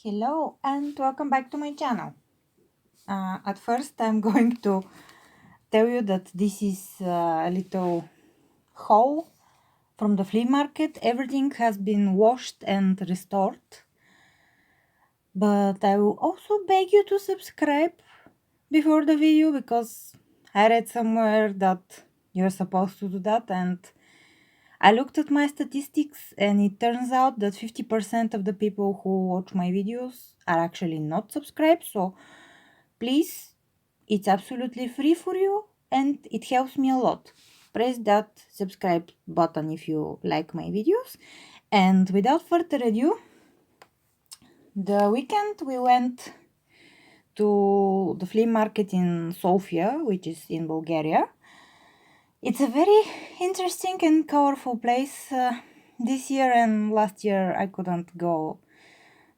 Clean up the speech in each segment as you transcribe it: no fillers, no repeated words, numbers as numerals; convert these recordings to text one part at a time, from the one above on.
Hello and welcome back to my channel. At first I'm going to tell you that this is a little haul from the flea market. Everything has been washed and restored. But I will also beg you to subscribe before the video because I read somewhere that you're supposed to do that, and I looked at my statistics and it turns out that 50% of the people who watch my videos are actually not subscribed. So please, it's absolutely free for you and it helps me a lot. Press that subscribe button if you like my videos. And without further ado, the weekend we went to the flea market in Sofia, which is in Bulgaria. It's a very interesting and colorful place. This year and last year I couldn't go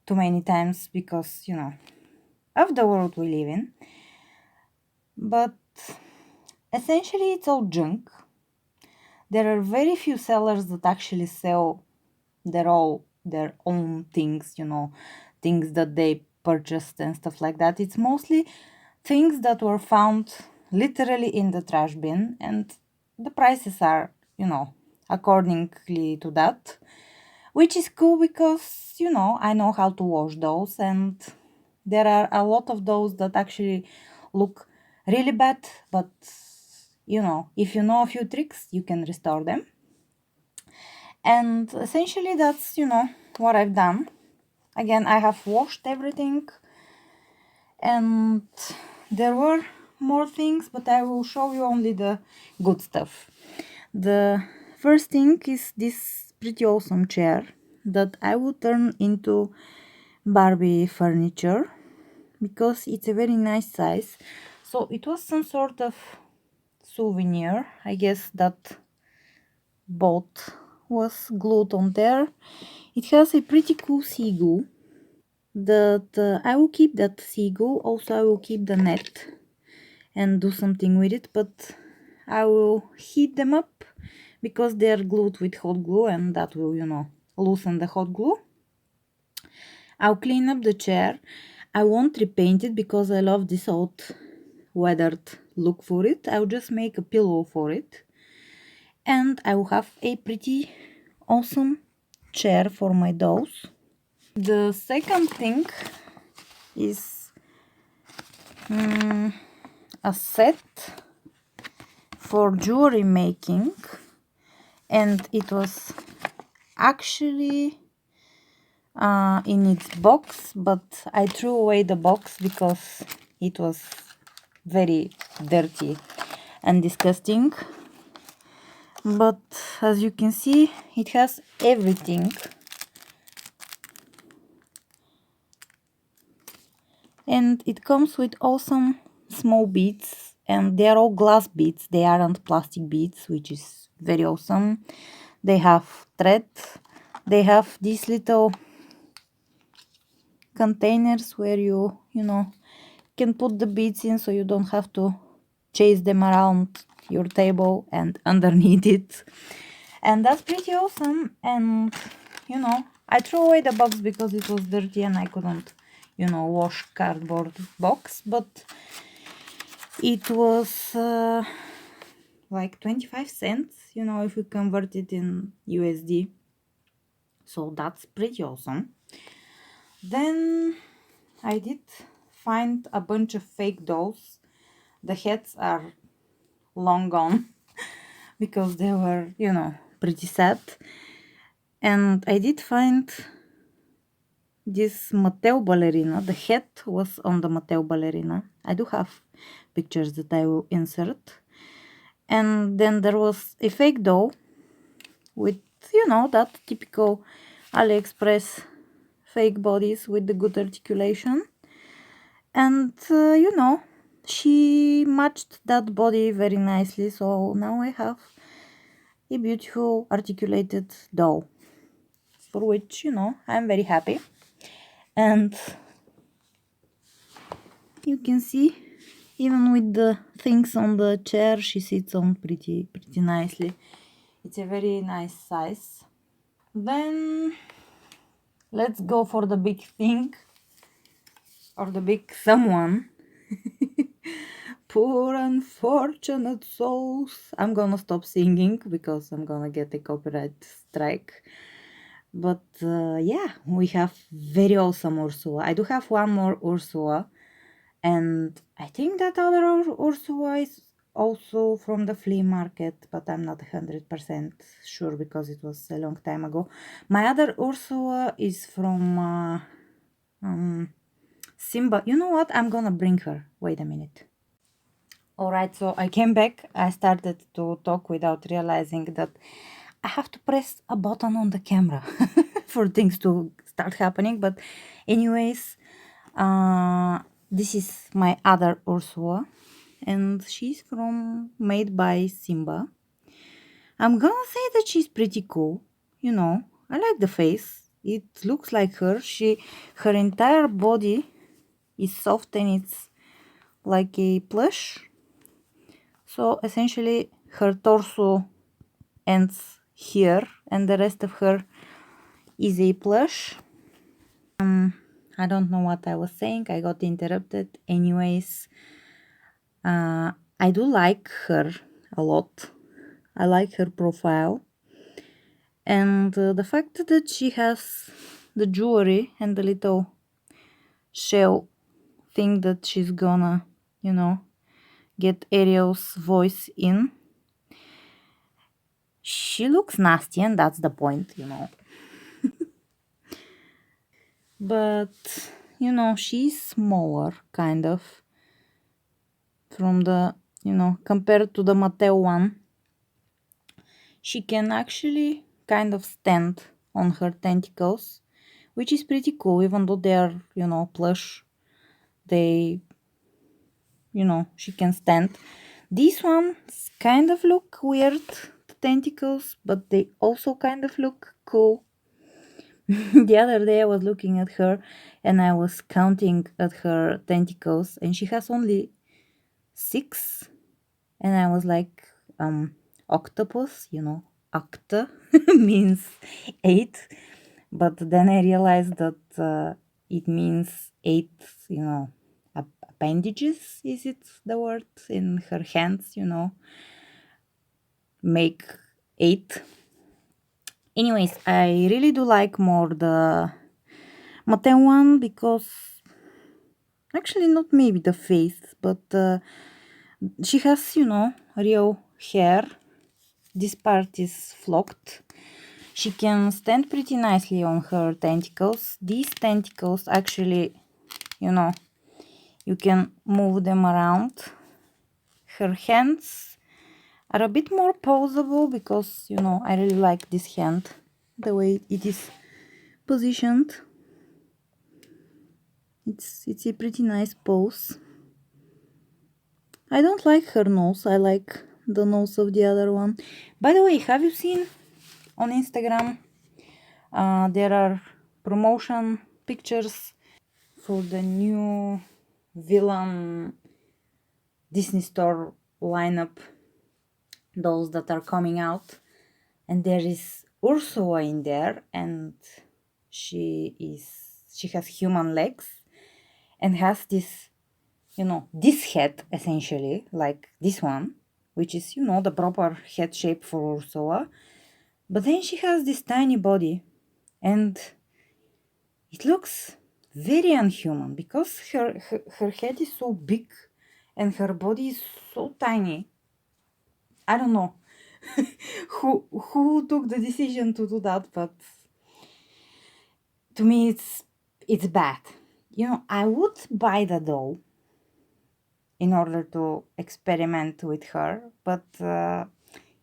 too many times because, of the world we live in. But essentially it's all junk. There are very few sellers that actually sell their own things, things that they purchased and stuff like that. It's mostly things that were found literally in the trash bin, and the prices are, accordingly to that, which is cool because, I know how to wash those, and there are a lot of those that actually look really bad, but if you know a few tricks, you can restore them. And essentially that's, what I've done. Again, I have washed everything, and there were more things, but I will show you only the good stuff. The first thing is this pretty awesome chair that I will turn into Barbie furniture because it's a very nice size. So it was some sort of souvenir, I guess, that boat was glued on there. It has a pretty cool seagull that I will keep that seagull. Also I will keep the net and do something with it, but I will heat them up because they are glued with hot glue, and that will, loosen the hot glue. I'll clean up the chair. I won't repaint it because I love this old weathered look for it. I'll just make a pillow for it, and I will have a pretty awesome chair for my dolls. The second thing is a set for jewelry making, and it was actually in its box, but I threw away the box because it was very dirty and disgusting. But as you can see, it has everything, and it comes with awesome small beads, and they are all glass beads. They aren't plastic beads, which is very awesome. They have thread. They have these little containers where you can put the beads in, so you don't have to chase them around your table and underneath it. And that's pretty awesome. And I threw away the box because it was dirty and I couldn't wash cardboard box, but it was like 25 cents, if we convert it in USD. So that's pretty awesome. Then I did find a bunch of fake dolls. The heads are long gone because they were, pretty sad. And I did find this Mattel ballerina. The head was on the Mattel ballerina. I do have pictures that I will insert. And then there was a fake doll with, that typical AliExpress fake bodies with the good articulation. And, she matched that body very nicely. So now I have a beautiful articulated doll, for which, I'm very happy. And you can see, even with the things on the chair, she sits on pretty nicely. It's a very nice size. Then let's go for the big thing. or the big someone. Poor unfortunate souls. I'm gonna stop singing because I'm gonna get a copyright strike. But yeah, we have very awesome Ursula. I do have one more Ursula, and I think that other Ursula is also from the flea market, but I'm not 100% sure because it was a long time ago. My other Ursula is from Simba. You know what? I'm gonna bring her. Wait a minute. Alright, so I came back. I started to talk without realizing that I have to press a button on the camera for things to start happening. But, anyways, this is my other Ursula, and she's from made by Simba. I'm gonna say that she's pretty cool. You know, I like the face. It looks like her. Her entire body is soft and it's like a plush. So essentially, her torso ends here, and the rest of her is a plush. I don't know what I was saying. I got interrupted. Anyways, I do like her a lot. I like her profile, and the fact that she has the jewelry and the little shell thing that she's gonna, get Ariel's voice in. She looks nasty, and that's the point. But, she's smaller, kind of, from the, compared to the Mattel one. She can actually kind of stand on her tentacles, which is pretty cool, even though they are, plush. They, she can stand. These ones kind of look weird, the tentacles, but they also kind of look cool. The other day I was looking at her and I was counting at her tentacles, and she has only 6. And I was like, octopus, octa means 8. But then I realized that it means 8, appendages, is it the word, in her hands, make 8. Anyways, I really do like more the Mattel one because actually not maybe the face, but she has, real hair. This part is flocked. She can stand pretty nicely on her tentacles. These tentacles actually, you can move them around. Her hands are a bit more posable because, I really like this hand, the way it is positioned. It's a pretty nice pose. I don't like her nose. I like the nose of the other one. By the way, have you seen on Instagram there are promotion pictures for the new villain Disney Store lineup, those that are coming out, and there is Ursula in there, and she has human legs and has this, this head essentially, like this one, which is, the proper head shape for Ursula. But then she has this tiny body, and it looks very unhuman because her head is so big and her body is so tiny. I don't know who took the decision to do that, but to me it's bad. I would buy the doll in order to experiment with her, but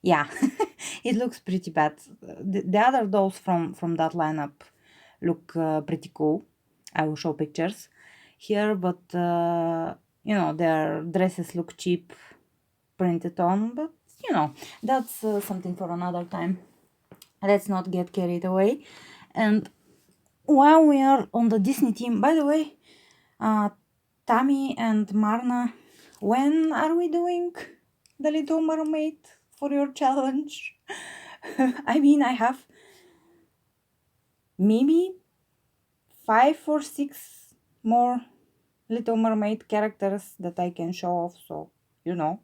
yeah, it looks pretty bad. The other dolls from that lineup look pretty cool. I will show pictures here, but their dresses look cheap, printed on, but that's something for another time. Let's not get carried away. And while we are on the Disney theme, by the way, Tammy and Marna, when are we doing the Little Mermaid for your challenge? I mean, I have maybe 5 or 6 more Little Mermaid characters that I can show off, so you know.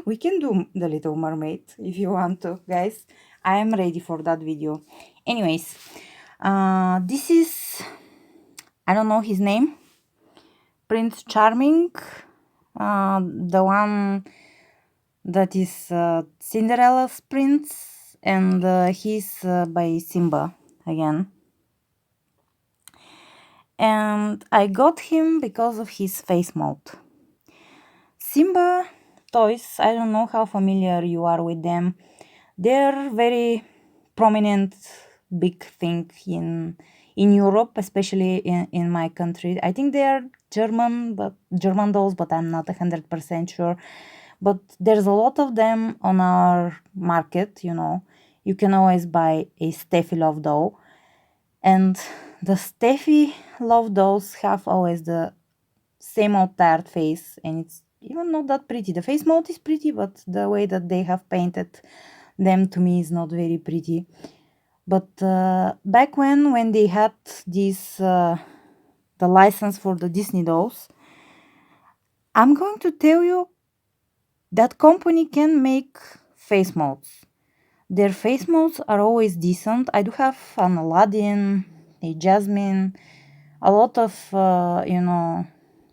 We can do the Little Mermaid if you want to, guys. I am ready for that video. Anyways, this is, I don't know his name, Prince Charming, the one that is Cinderella's prince, and he's by Simba again. And I got him because of his face mode. Simba toys, I don't know how familiar you are with them. They're very prominent, big thing in Europe, especially in my country. I think they are German dolls, but I'm not 100% sure. But there's a lot of them on our market, you know. You can always buy a Steffi Love doll. And the Steffi Love dolls have always the same old tired face, and it's even not that pretty. The face mode is pretty, but the way that they have painted them to me is not very pretty. But back when they had this the license for the Disney dolls, I'm going to tell you that company can make face modes. Their face modes are always decent. I do have an Aladdin, a Jasmine, a lot of you know,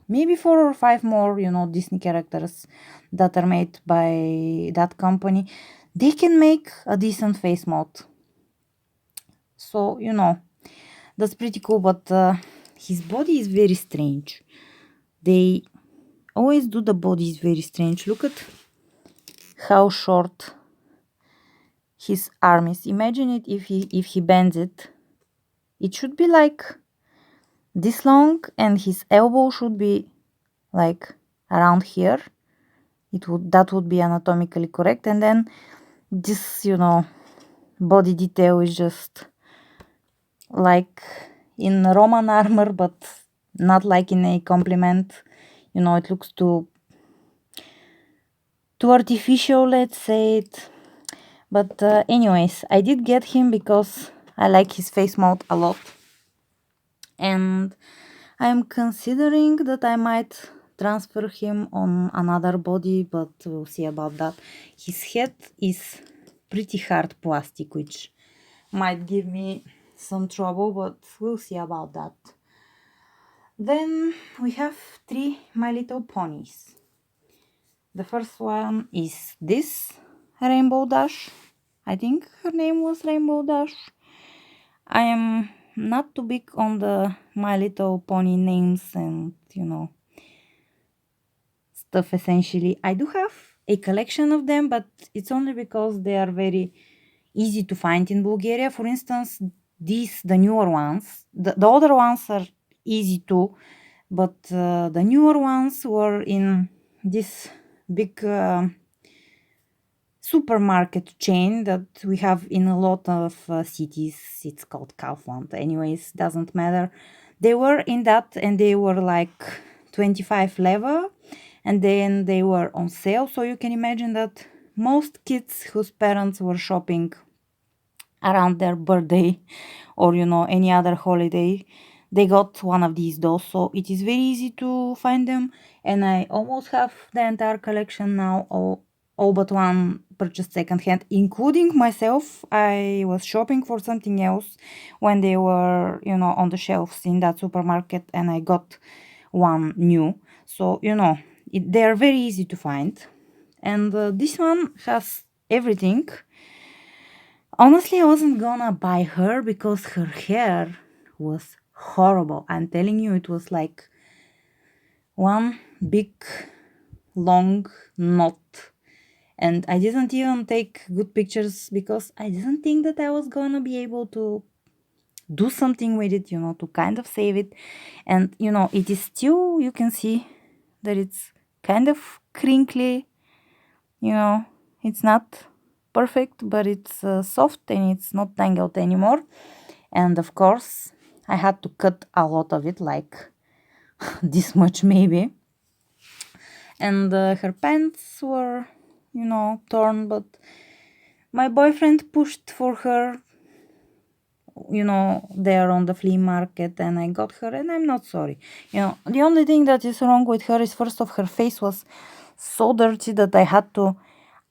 maybe 4 or 5 more, you know, Disney characters that are made by that company. They can make a decent face mode. So, you know, that's pretty cool, but his body is very strange. They always do the body is very strange. Look at how short his arm is. Imagine it if he bends it. It should be like this long, and his elbow should be like around here. That would be anatomically correct, and then this, you know, body detail is just like in Roman armor, but not like in a compliment. You know, it looks too artificial, let's say it. But anyways, I did get him because I like his face mode a lot, and I'm considering that I might transfer him on another body, but we'll see about that. His head is pretty hard plastic, which might give me some trouble, but we'll see about that. Then we have 3 My Little Ponies. The first one is this Rainbow Dash. I think her name was Rainbow Dash. I am not too big on the My Little Pony names and, you know, stuff essentially. I do have a collection of them, but it's only because they are very easy to find in Bulgaria. For instance, the newer ones, the older ones are easy too, but the newer ones were in this big supermarket chain that we have in a lot of cities. It's called Kaufland. Anyways, doesn't matter. They were in that, and they were like 25 level, and then they were on sale. So you can imagine that most kids whose parents were shopping around their birthday or, you know, any other holiday, they got one of these dolls. So it is very easy to find them, and I almost have the entire collection now, all but one purchased secondhand, including myself. I was shopping for something else when they were, you know, on the shelves in that supermarket, and I got one new. So, you know, they're very easy to find, and this one has everything. Honestly, I wasn't gonna buy her because her hair was horrible. I'm telling you, it was like one big long knot. And I didn't even take good pictures because I didn't think that I was gonna be able to do something with it, you know, to kind of save it. And, you know, it is still, you can see that it's kind of crinkly, you know, it's not perfect, but it's soft and it's not tangled anymore. And of course, I had to cut a lot of it, like this much maybe. And her pants were, you know, torn, but my boyfriend pushed for her there on the flea market, and I got her, and I'm not sorry. The only thing that is wrong with her is, first off, her face was so dirty that I had to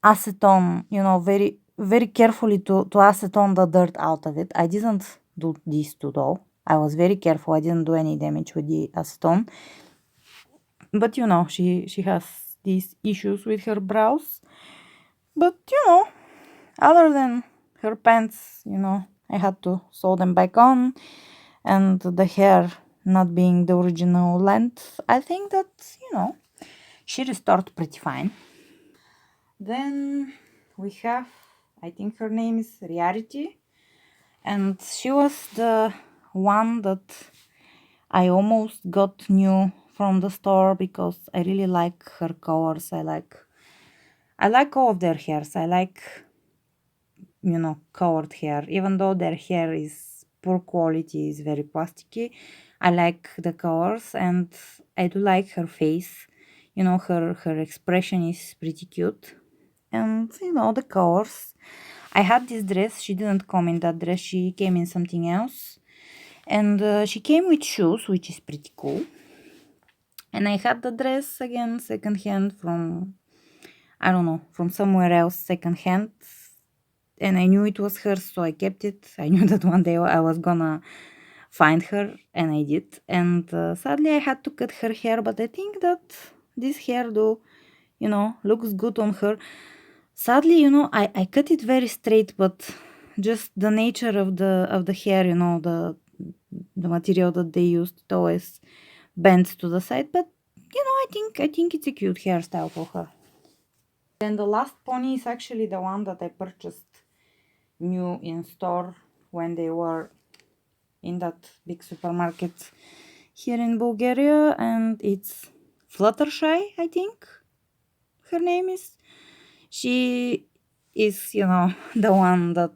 acetone, very, very carefully to acetone the dirt out of it. I didn't do this too though. I was very careful. I didn't do any damage with the acetone. But she has these issues with her brows. But other than her pants, I had to sew them back on, and the hair not being the original length, I think that, she restored pretty fine. Then we have, I think her name is Reality, and she was the one that I almost got new from the store because I really like her colors. I like all of their hairs. I like colored hair, even though their hair is poor quality, is very plasticky. I like the colors, and I do like her face. Her expression is pretty cute, and the colors. I had this dress. She didn't come in that dress. She came in something else, and she came with shoes, which is pretty cool. And I had the dress again secondhand from, I don't know, from somewhere else secondhand, and I knew it was hers, so I kept it. I knew that one day I was gonna find her, and I did. And sadly, I had to cut her hair, but I think that this hairdo, looks good on her. Sadly, I cut it very straight, but just the nature of the hair, the material that they used, it always bends to the side. But I think it's a cute hairstyle for her. Then the last pony is actually the one that I purchased new in store when they were in that big supermarket here in Bulgaria, and it's Fluttershy, I think her name is. She is, the one that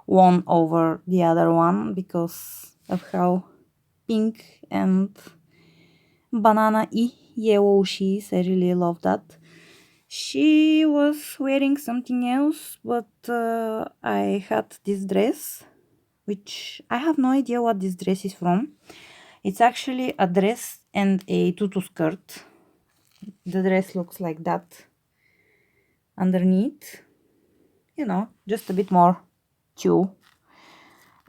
won over the other one because of how pink and banana-y yellow she is. I really love that. She was wearing something else, but I had this dress, which I have no idea what this dress is from. It's actually a dress and a tutu skirt. The dress looks like that underneath, just a bit more tulle.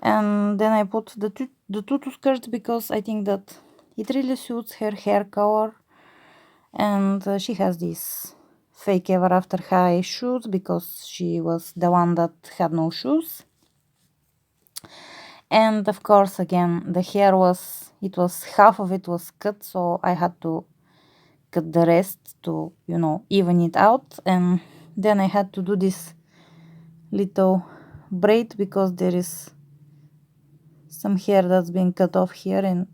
And then I put the tutu skirt because I think that it really suits her hair color. And she has these fake ever after high shoes because she was the one that had no shoes. And of course, again, the hair was half of it was cut, so I had to cut the rest to, even it out. And then I had to do this little braid because there is some hair that's been cut off here, and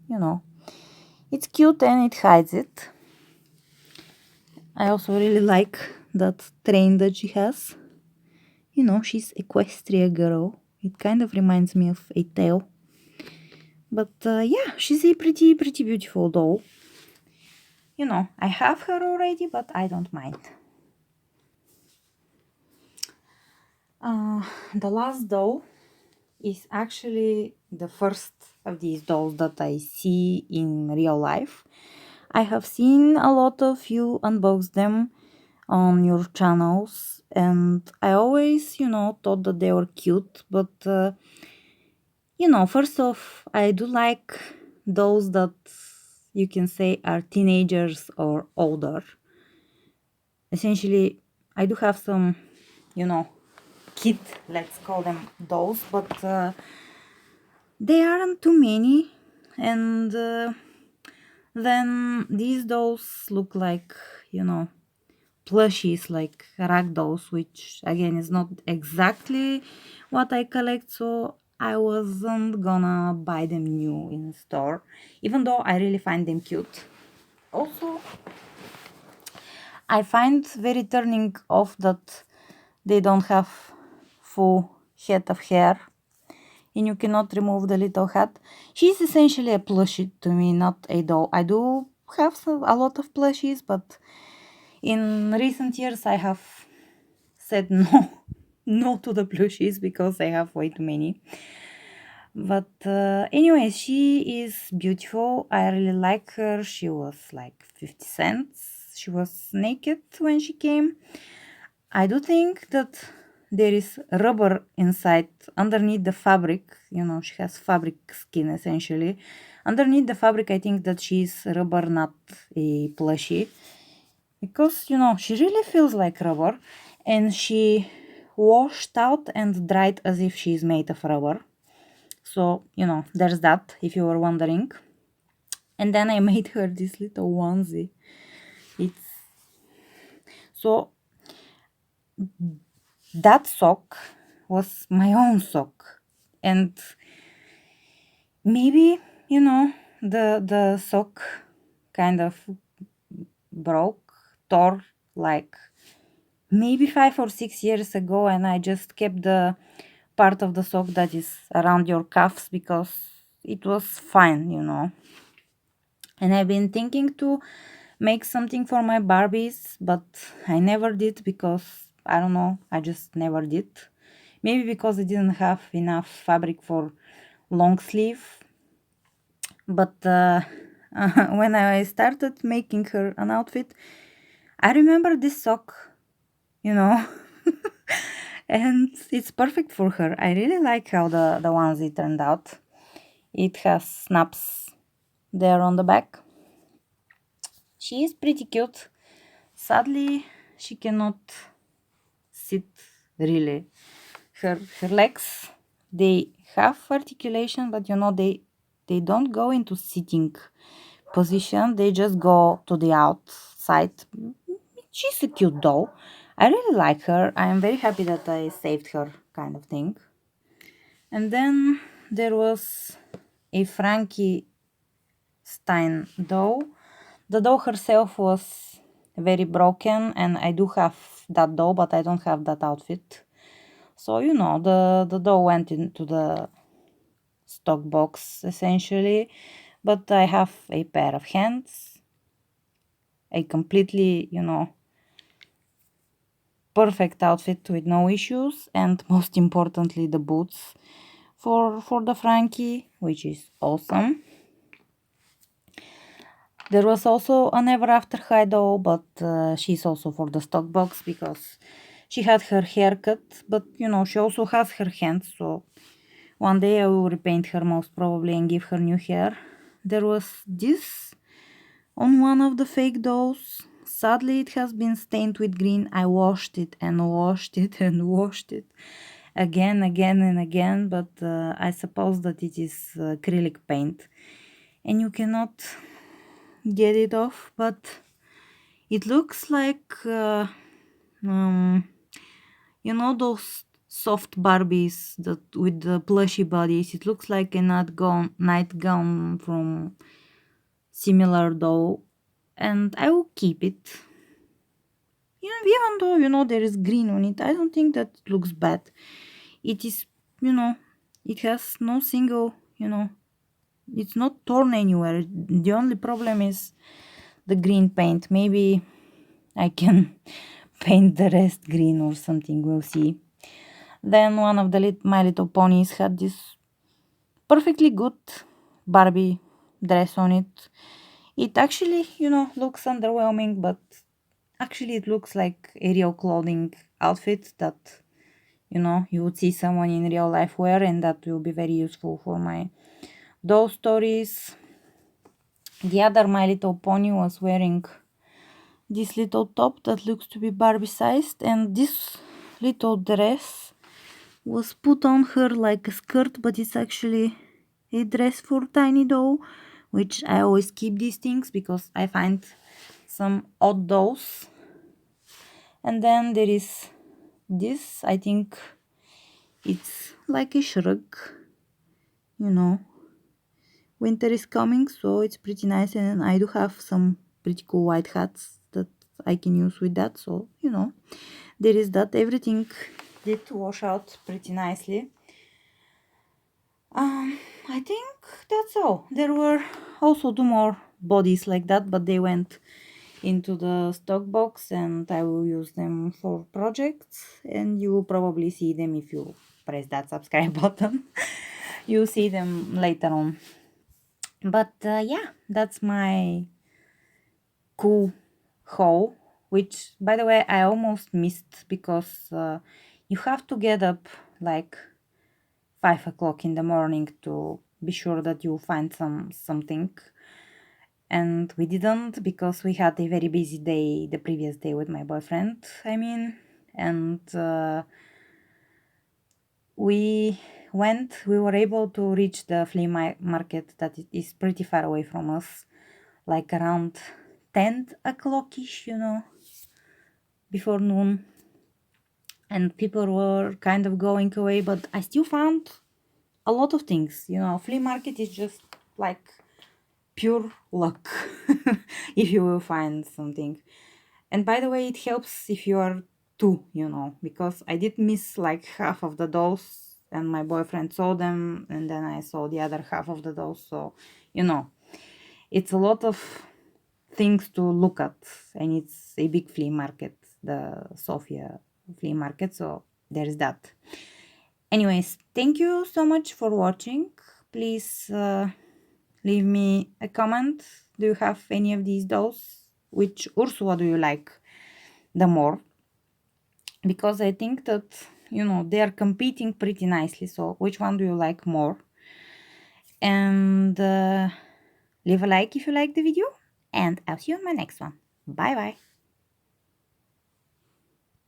it's cute and it hides it. I also really like that train that she has. She's equestria girl. It kind of reminds me of a tail. But yeah, she's a pretty beautiful doll. I have her already, but I don't mind. The last doll is actually the first of these dolls that I see in real life. I have seen a lot of you unbox them on your channels, and I always, thought that they were cute, but first off, I do like those that you can say are teenagers or older. Essentially, I do have some, kid, let's call them dolls, but they aren't too many. And then these dolls look like, plushies, like rag dolls, which again is not exactly what I collect, so I wasn't gonna buy them new in store, even though I really find them cute. Also, I find very turning off that they don't have full head of hair and you cannot remove the little hat. She's essentially a plushie to me, not a doll. I do have a lot of plushies, but in recent years I have said no to the plushies because I have way too many. But anyways, she is beautiful. I really like her. She was like 50 cents. She was naked when she came. I do think that there is rubber inside, underneath the fabric. You know, she has fabric skin essentially. Underneath the fabric, I think that she's rubber, not a plushie. Because, you know, she really feels like rubber. And she washed out and dried as if she's made of rubber. So, you know, there's that, if you were wondering. And then I made her this little onesie. It's so that sock was my own sock. And maybe, you know, the sock kind of broke, tore like maybe 5 or 6 years ago, and I just kept the part of the sock that is around your cuffs because it was fine, you know. And I've been thinking to make something for my Barbies, but I never did because I don't know, I just never did. Maybe because I didn't have enough fabric for long sleeve. But when I started making her an outfit, I remember this sock, you know, and it's perfect for her. I really like how the onesie turned out. It has snaps there on the back. She is pretty cute. Sadly, she cannot sit really. Her legs, they have articulation, but you know they don't go into sitting position. They just go to the outside. She's a cute doll. I really like her. I am very happy that I saved her, kind of thing. And then there was a Frankie Stein doll. The doll herself was very broken, and I do have that doll, but I don't have that outfit. So, you know, the doll went into the stock box essentially, but I have a pair of hands, a completely, you know, perfect outfit with no issues, and most importantly, the boots for the Frankie, which is awesome. There was also an Ever After High doll, but she's also for the stock box because she had her hair cut, but you know, she also has her hands, so one day I will repaint her most probably and give her new hair. There was this on one of the fake dolls. Sadly, it has been stained with green. I washed it and washed it and washed it again, and again, but I suppose that it is acrylic paint and you cannot get it off, but it looks like you know those soft Barbies that with the plushy bodies. It looks like a nightgown from similar doll, and I will keep it. Even though you know there is green on it, I don't think that it looks bad. It is, you know, it has no single, you know, it's not torn anywhere. The only problem is the green paint. Maybe I can paint the rest green or something, we'll see. Then one of the My Little Ponies had this perfectly good Barbie dress on it. It actually, you know, looks underwhelming, but actually it looks like a real clothing outfit that, you know, you would see someone in real life wear, and that will be very useful for my doll stories. The other My Little Pony was wearing this little top that looks to be Barbie sized, and this little dress was put on her like a skirt, but it's actually a dress for tiny doll, which I always keep these things because I find some odd dolls. And then there is this, I think it's like a shrug, you know. Winter is coming, so it's pretty nice, and I do have some pretty cool white hats that I can use with that, so you know, there is that. Everything did wash out pretty nicely. I think that's all. There were also two more bodies like that, but they went into the stock box and I will use them for projects, and you will probably see them if you press that subscribe button. You see them later on. But yeah, that's my cool haul, which, by the way, I almost missed because you have to get up like 5 o'clock in the morning to be sure that you find something. And we didn't because we had a very busy day the previous day with my boyfriend, I mean. And we were able to reach the flea market that it is pretty far away from us, like around 10 o'clock-ish, before noon. And people were kind of going away, but I still found a lot of things. Flea market is just like pure luck if you will find something. And by the way, it helps if you are two, because I did miss like half of the dolls and my boyfriend saw them and then I saw the other half of the dolls. So, it's a lot of things to look at, and it's a big flea market, the Sofia flea market. So there's that. Anyways, thank you so much for watching. Please leave me a comment. Do you have any of these dolls? Which Ursula do you like the more? Because I think that, they are competing pretty nicely. So which one do you like more? And leave a like if you like the video. And I'll see you on my next one. Bye bye.